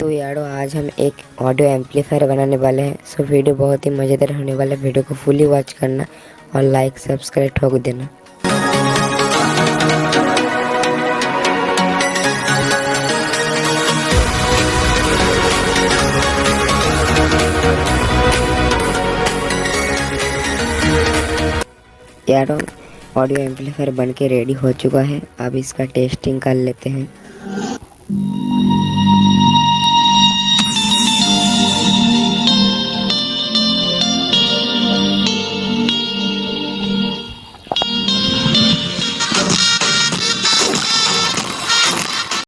तो यारो आज हम एक ऑडियो एम्पलीफायर बनाने वाले हैं। सो वीडियो बहुत ही मज़ेदार होने वाला है। वीडियो को फुली वॉच करना और लाइक सब्सक्राइब ठोक देना। यारो ऑडियो एम्पलीफायर बन के रेडी हो चुका है। अब इसका टेस्टिंग कर लेते हैं।